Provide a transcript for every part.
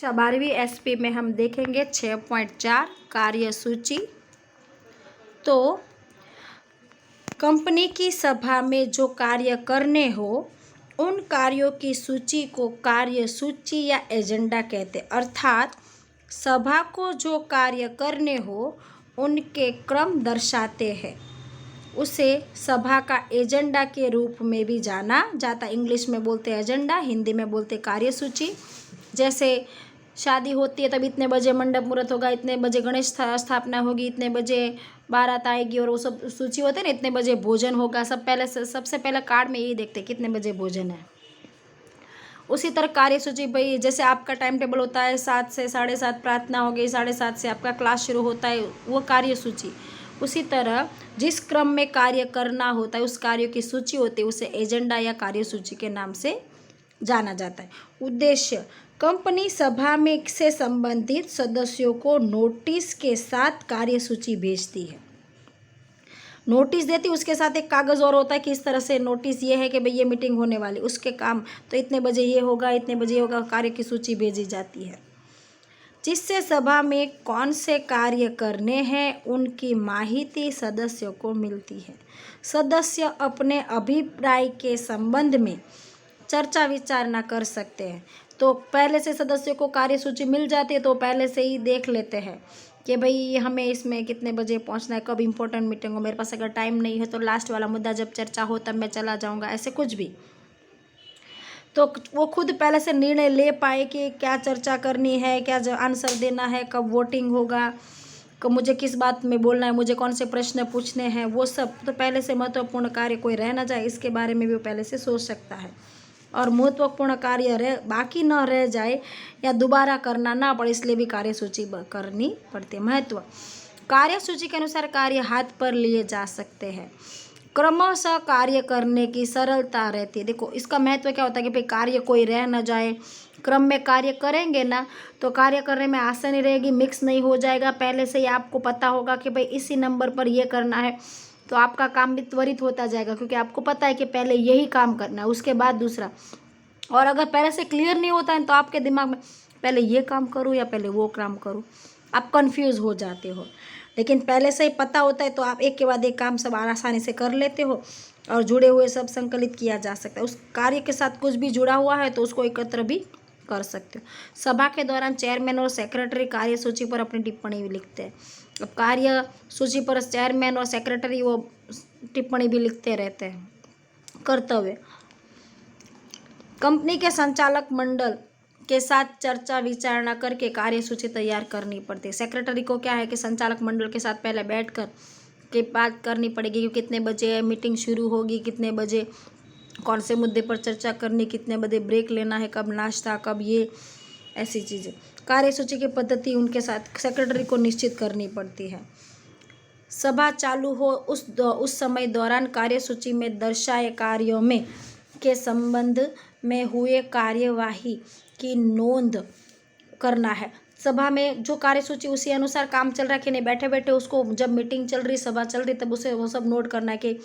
अच्छा, 12वीं एसपी में हम देखेंगे 6.4 कार्यसूची। तो कंपनी की सभा में जो कार्य करने हो उन कार्यों की सूची को कार्यसूची या एजेंडा कहते हैं। अर्थात सभा को जो कार्य करने हो उनके क्रम दर्शाते हैं। उसे सभा का एजेंडा के रूप में भी जाना जाता है। इंग्लिश में बोलते हैं एजेंडा, हिंदी में बोलते हैं कार्यसूची। जैसे शादी होती है तब इतने बजे मंडप मुहूर्त होगा, इतने बजे गणेश स्थापना होगी, इतने बजे बारात आएगी और वो सब सूची होते हैं ना, इतने बजे भोजन होगा। सबसे पहले कार्ड में यही देखते हैं कितने बजे भोजन है। उसी तरह कार्यसूची, भाई जैसे आपका टाइम टेबल होता है 7 से 7:30 प्रार्थना होगी, 7:30 से आपका क्लास शुरू होता है, वो कार्यसूची। उसी तरह जिस क्रम में कार्य करना होता है उस कार्यों की सूची होती है, उसे एजेंडा या कार्यसूची के नाम से जाना जाता है। उद्देश्य, कंपनी सभा में से संबंधित सदस्यों को नोटिस के साथ कार्यसूची भेजती है। नोटिस देती, उसके साथ एक कागज़ और होता है कि इस तरह से नोटिस ये है कि भाई ये मीटिंग होने वाली, उसके काम तो इतने बजे ये होगा, इतने बजे ये होगा, कार्य की सूची भेजी जाती है। जिससे सभा में कौन से कार्य करने हैं उनकी माहिती सदस्यों को मिलती है। सदस्य अपने अभिप्राय के संबंध में चर्चा विचारना कर सकते हैं। तो पहले से सदस्यों को कार्यसूची मिल जाती है तो पहले से ही देख लेते हैं कि भाई हमें इसमें कितने बजे पहुंचना है, कब इम्पोर्टेंट मीटिंग हो, मेरे पास अगर टाइम नहीं है तो लास्ट वाला मुद्दा जब चर्चा हो तब मैं चला जाऊंगा, ऐसे कुछ भी। तो वो खुद पहले से निर्णय ले पाए कि क्या चर्चा करनी है, क्या आंसर देना है, कब वोटिंग होगा, कब मुझे किस बात में बोलना है, मुझे कौन से प्रश्न पूछने हैं, वो सब तो पहले से महत्वपूर्ण कार्य कोई रह ना जाए इसके बारे में भी वो पहले से सोच सकता है। और महत्वपूर्ण कार्य बाकी न रह जाए या दोबारा करना ना पड़े इसलिए भी कार्यसूची करनी पड़ती है। महत्व, कार्यसूची के अनुसार कार्य हाथ पर लिए जा सकते हैं। क्रमशः कार्य करने की सरलता रहती है। देखो इसका महत्व क्या होता है कि भाई कार्य कोई रह ना जाए, क्रम में कार्य करेंगे ना तो कार्य करने में आसानी रहेगी, मिक्स नहीं हो जाएगा। पहले से ही आपको पता होगा कि भाई इसी नंबर पर ये करना है तो आपका काम भी त्वरित होता जाएगा, क्योंकि आपको पता है कि पहले यही काम करना है उसके बाद दूसरा। और अगर पहले से क्लियर नहीं होता है तो आपके दिमाग में पहले ये काम करूँ या पहले वो काम करूँ, आप कंफ्यूज हो जाते हो। लेकिन पहले से ही पता होता है तो आप एक के बाद एक काम सब आसानी से कर लेते हो और जुड़े हुए सब संकलित किया जा सकता है। उस कार्य के साथ कुछ भी जुड़ा हुआ है तो उसको एकत्र भी कर सकते हो। सभा के दौरान चेयरमैन और सेक्रेटरी कार्यसूची पर अपनी टिप्पणी भी लिखते हैं। अब कार्य सूची पर चेयरमैन और सेक्रेटरी वो टिप्पणी भी लिखते रहते हैं। कर्तव्य, कंपनी के संचालक मंडल के साथ चर्चा विचारणा करके कार्यसूची तैयार करनी पड़ती है। सेक्रेटरी को क्या है कि संचालक मंडल के साथ पहले बैठकर के बात करनी पड़ेगी कि कितने बजे मीटिंग शुरू होगी, कितने बजे कौन से मुद्दे पर चर्चा करनी, कितने बजे ब्रेक लेना है, कब नाश्ता, कब ये, ऐसी चीज़ें। कार्यसूची की पद्धति उनके साथ सेक्रेटरी को निश्चित करनी पड़ती है। सभा चालू हो उस समय दौरान कार्यसूची में दर्शाए कार्यों में के संबंध में हुए कार्यवाही की नोंद करना है। सभा में जो कार्यसूची उसी अनुसार काम चल रहा है कि नहीं, बैठे बैठे उसको जब मीटिंग चल रही, सभा चल रही, तब उसे वो सब नोट करना है कि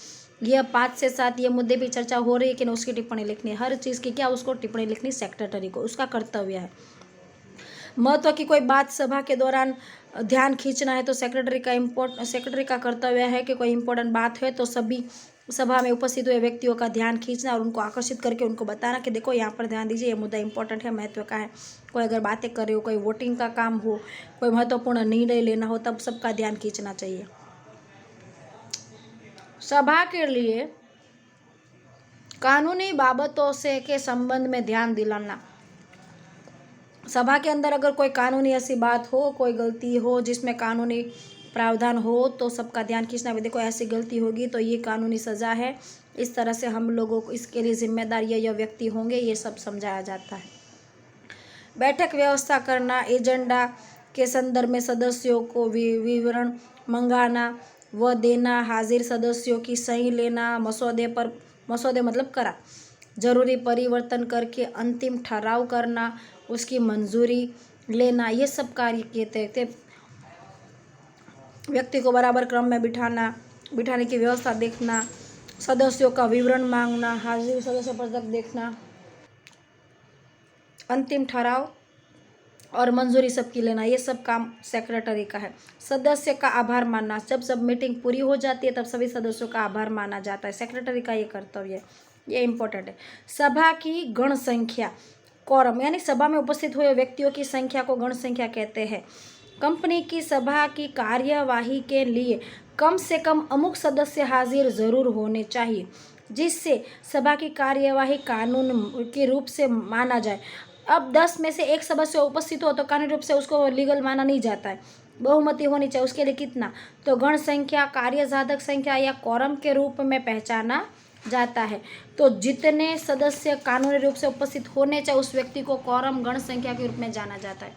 यह 5 से 7 ये मुद्दे भी चर्चा हो रही है कि नहीं, उसकी टिप्पणी लिखनी है। हर चीज़ की क्या उसको टिप्पणी लिखनी सेक्रेटरी को, उसका कर्तव्य है। महत्व की कोई बात सभा के दौरान ध्यान खींचना है तो सेक्रेटरी का कर्तव्य है कि कोई इंपॉर्टेंट बात है तो सभी सभा में उपस्थित हुए व्यक्तियों का ध्यान खींचना और उनको आकर्षित करके उनको बताना कि देखो यहाँ पर ध्यान दीजिए, ये मुद्दा इंपॉर्टेंट है, महत्व का है। कोई अगर बातें कर रहे हो, कोई वोटिंग का काम हो, कोई महत्वपूर्ण निर्णय लेना हो, तब सबका ध्यान खींचना चाहिए। सभा के लिए कानूनी बाबतों से के संबंध में ध्यान दिलाना। सभा के अंदर अगर कोई कानूनी ऐसी बात हो, कोई गलती हो जिसमें कानूनी प्रावधान हो तो सबका ध्यान खींचना भी, देखो ऐसी गलती होगी तो ये कानूनी सज़ा है, इस तरह से हम लोगों को इसके लिए जिम्मेदार ये व्यक्ति होंगे, ये सब समझाया जाता है। बैठक व्यवस्था करना, एजेंडा के संदर्भ में सदस्यों को विवरण मंगाना व देना, हाजिर सदस्यों की सही लेना, मसौदे मतलब करा, जरूरी परिवर्तन करके अंतिम ठहराव करना, उसकी मंजूरी लेना, ये सब कार्य कहते थे। व्यक्ति को बराबर क्रम में बिठाने की व्यवस्था देखना, सदस्यों का विवरण मांगना, हाजिर सदस्यों पर तक देखना, अंतिम ठहराव और मंजूरी सबकी लेना, ये सब काम सेक्रेटरी का है। सदस्य का आभार मानना, जब सब मीटिंग पूरी हो जाती है तब सभी सदस्यों का आभार माना जाता है, सेक्रेटरी का ये कर्तव्य है, ये इम्पोर्टेंट है। सभा की गण संख्या, कोरम, यानी सभा में उपस्थित हुए व्यक्तियों की संख्या को गण संख्या कहते हैं। कंपनी की सभा की कार्यवाही के लिए कम से कम अमुक सदस्य हाजिर जरूर होने चाहिए, जिससे सभा की कार्यवाही कानून के रूप से माना जाए। अब 10 में से एक सदस्य उपस्थित हो तो कानूनी रूप से उसको लीगल माना नहीं जाता है, बहुमति होनी चाहिए। उसके लिए कितना, तो गण संख्या, कार्यसाधक संख्या या कोरम के रूप में पहचाना जाता है। तो जितने सदस्य कानूनी रूप से उपस्थित होने चाहिए उस व्यक्ति को कोरम, गण संख्या के रूप में जाना जाता है।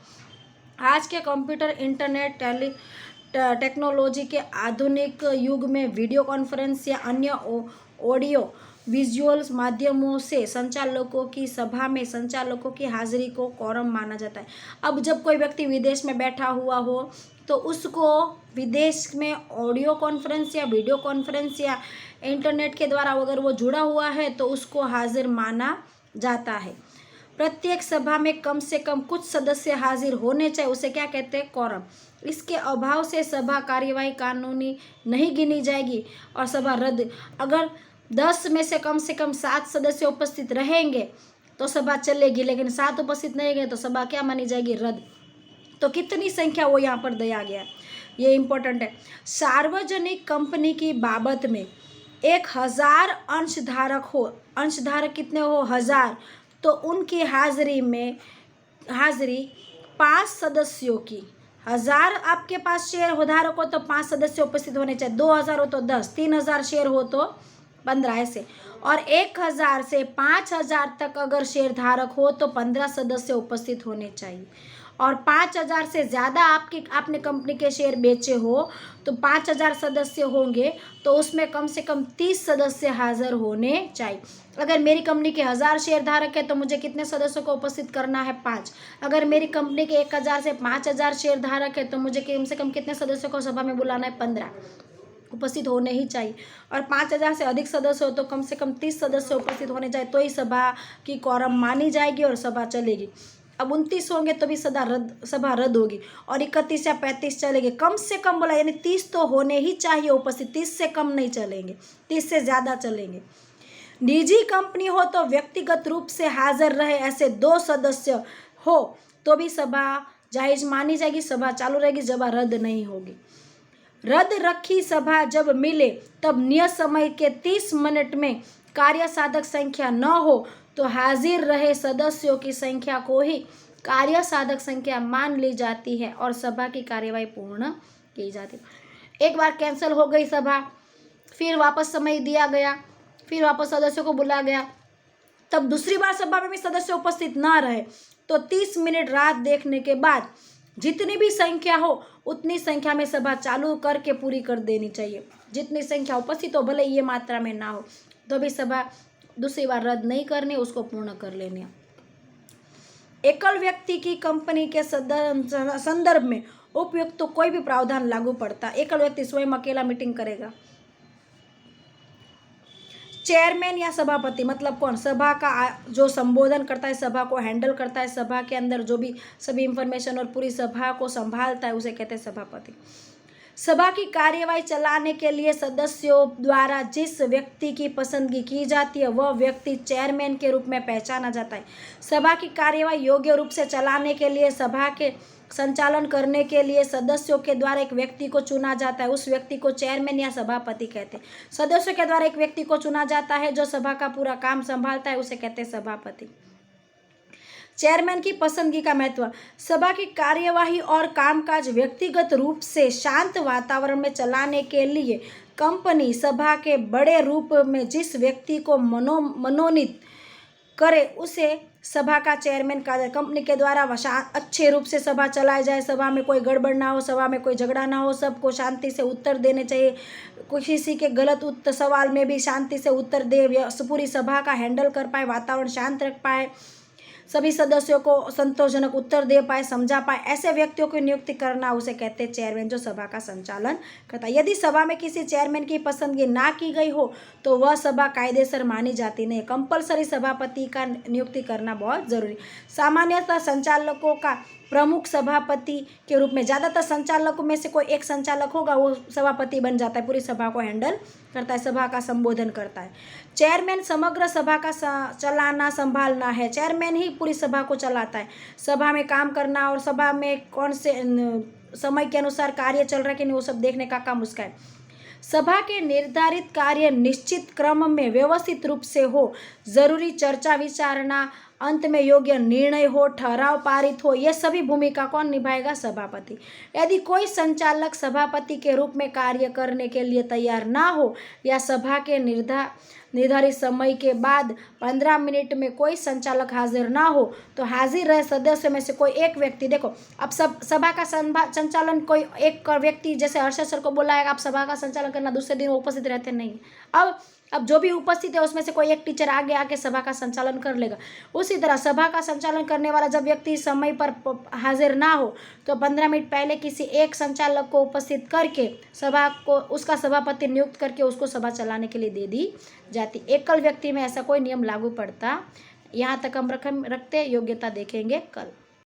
आज के कंप्यूटर, इंटरनेट, टेक्नोलॉजी के आधुनिक युग में वीडियो कॉन्फ्रेंस या अन्य ऑडियो विजुअल माध्यमों से संचालकों की सभा में संचालकों की हाजिरी को कोरम माना जाता है। अब जब कोई व्यक्ति विदेश में बैठा हुआ हो तो उसको विदेश में ऑडियो कॉन्फ्रेंस या वीडियो कॉन्फ्रेंस या इंटरनेट के द्वारा अगर वो जुड़ा हुआ है तो उसको हाजिर माना जाता है। प्रत्येक सभा में कम से कम कुछ सदस्य हाजिर होने चाहिए, उसे क्या कहते हैं, कोरम। इसके अभाव से सभा कार्यवाही कानूनी नहीं गिनी जाएगी और सभा रद्द। अगर 10 में से कम 7 सदस्य उपस्थित रहेंगे तो सभा चलेगी, लेकिन 7 उपस्थित नहीं रहेंगे तो सभा क्या मानी जाएगी, रद्द। तो कितनी संख्या वो यहाँ पर दिया गया, ये इम्पोर्टेंट है। सार्वजनिक कंपनी की बाबत में 1000 अंशधारक हो, अंशधारक कितने हो, 1000, तो उनकी हाजिरी 5 सदस्यों की। 1000 आपके पास शेयर हो धारक हो तो 5 सदस्य उपस्थित होने चाहिए, 2000 हो तो 10, 3000 शेयर हो तो 15 ऐसे, और 1000 से 5000 तक अगर शेयर धारक हो तो 15 सदस्य उपस्थित होने चाहिए। और 5000 से ज़्यादा आपने कंपनी के शेयर बेचे हो तो 5000 सदस्य होंगे तो उसमें कम से कम 30 सदस्य हाजिर होने चाहिए। अगर मेरी कंपनी के 1000 शेयर धारक है तो मुझे कितने सदस्यों को उपस्थित करना है, 5। अगर मेरी कंपनी के 1000 से 5000 शेयर धारक है तो मुझे कम से कम कितने सदस्यों को सभा में बुलाना है, 15 उपस्थित होने ही चाहिए। और 5000 से अधिक सदस्य हो तो कम से कम 30 सदस्य उपस्थित होने चाहिए, तो ही सभा की कोरम मानी जाएगी और सभा चलेगी। अब 29 होंगे तो भी सभा रद्द होगी, और 31 या 35 चलेंगे, कम से कम बोला, यानी 30 तो होने ही चाहिए उपस्थित, 30 से कम नहीं चलेंगे, 30 से ज़्यादा चलेंगे। निजी कंपनी हो तो व्यक्तिगत रूप से हाजिर रहे ऐसे 2 सदस्य हो तो भी सभा जायज़ मानी जाएगी, सभा चालू रहेगी, सभा रद्द नहीं होगी। रद्द रखी सभा जब मिले तब नियत समय के 30 मिनट में कार्य साधक संख्या न हो तो हाजिर रहे सदस्यों की संख्या को ही कार्य साधक संख्या मान ली जाती है और सभा की कार्यवाही पूर्ण की जाती है। एक बार कैंसिल हो गई सभा, फिर वापस समय दिया गया, फिर वापस सदस्यों को बुलाया गया, तब दूसरी बार सभा में भी सदस्य उपस्थित ना रहे तो 30 मिनट रात देखने के बाद जितनी भी संख्या हो उतनी संख्या में सभा चालू करके पूरी कर देनी चाहिए। जितनी संख्या उपस्थित हो, भले ये मात्रा में ना हो, तो भी सभा दूसरी बार रद्द नहीं करनी, उसको पूर्ण कर लेनी। एकल व्यक्ति की कंपनी के संदर्भ में उपयुक्त तो कोई भी प्रावधान लागू पड़ता। एकल व्यक्ति स्वयं अकेला मीटिंग करेगा। चेयरमैन या सभापति मतलब कौन, सभा का जो संबोधन करता है, सभा को हैंडल करता है, सभा के अंदर जो भी सभी इंफॉर्मेशन और पूरी सभा को संभालता है, उसे कहते हैं सभापति। सभा की कार्यवाही चलाने के लिए सदस्यों द्वारा जिस व्यक्ति की पसंदगी की जाती है वह व्यक्ति चेयरमैन के रूप में पहचाना जाता है। सभा की कार्यवाही योग्य रूप से चलाने के लिए सभा के संचालन करने के लिए सदस्यों के द्वारा एक व्यक्ति को चुना जाता है, उस व्यक्ति को चेयरमैन या सभापति कहते हैं। सदस्यों के द्वारा एक व्यक्ति को चुना जाता है जो सभा का पूरा काम संभालता है, उसे कहते हैं सभापति। चेयरमैन की पसंदगी का महत्व। सभा की कार्यवाही और कामकाज व्यक्तिगत रूप से शांत वातावरण में चलाने के लिए कंपनी सभा के बड़े रूप में जिस व्यक्ति को मनोनीत करे उसे सभा का चेयरमैन कहा जाए। कंपनी के द्वारा अच्छे रूप से सभा चलाई जाए, सभा में कोई गड़बड़ ना हो, सभा में कोई झगड़ा ना हो, सबको शांति से उत्तर देने चाहिए, किसी के गलत सवाल में भी शांति से उत्तर दे, पूरी सभा का हैंडल कर पाए, वातावरण शांत रख पाए, सभी सदस्यों को संतोषजनक उत्तर दे पाए, समझा पाए, ऐसे व्यक्तियों की नियुक्ति करना उसे कहते हैं चेयरमैन, जो सभा का संचालन करता है। यदि सभा में किसी चेयरमैन की पसंदगी ना की गई हो तो वह सभा कायदेसर मानी जाती नहीं। कंपलसरी सभापति का नियुक्ति करना बहुत जरूरी। सामान्यतः संचालकों का प्रमुख सभापति के रूप में, ज़्यादातर संचालकों में से कोई एक संचालक होगा, वो सभापति बन जाता है, पूरी सभा को हैंडल करता है, सभा का संबोधन करता है। चेयरमैन समग्र सभा का चलाना संभालना है, चेयरमैन ही पूरी सभा को चलाता है, सभा में काम करना और सभा में कौन से समय के अनुसार कार्य चल रहा है कि नहीं वो सब देखने का काम उसका है। सभा के निर्धारित कार्य निश्चित क्रम में व्यवस्थित रूप से हो, जरूरी चर्चा विचारणा, अंत में योग्य निर्णय हो, ठहराव पारित हो, ये सभी भूमिका कौन निभाएगा? सभापति। यदि कोई संचालक सभापति के रूप में कार्य करने के लिए तैयार ना हो या सभा के निर्धारित समय के बाद 15 मिनट में कोई संचालक हाजिर ना हो तो हाजिर रहे सदस्यों में से कोई एक व्यक्ति, देखो अब सभा का संचालन कोई एक व्यक्ति, जैसे हर्षद सर को बोला है आप सभा का संचालन करना, दूसरे दिन उपस्थित रहते नहीं। अब जो भी उपस्थित है उसमें से कोई एक टीचर आगे आके सभा का संचालन कर लेगा। उसी तरह सभा का संचालन करने वाला जब व्यक्ति समय पर हाजिर ना हो तो 15 मिनट पहले किसी एक संचालक को उपस्थित करके सभा को उसका सभापति नियुक्त करके उसको सभा चलाने के लिए दे दी जाती। एकल व्यक्ति में ऐसा कोई नियम लागू पड़ता। यहाँ तक हम रखते, योग्यता देखेंगे कल।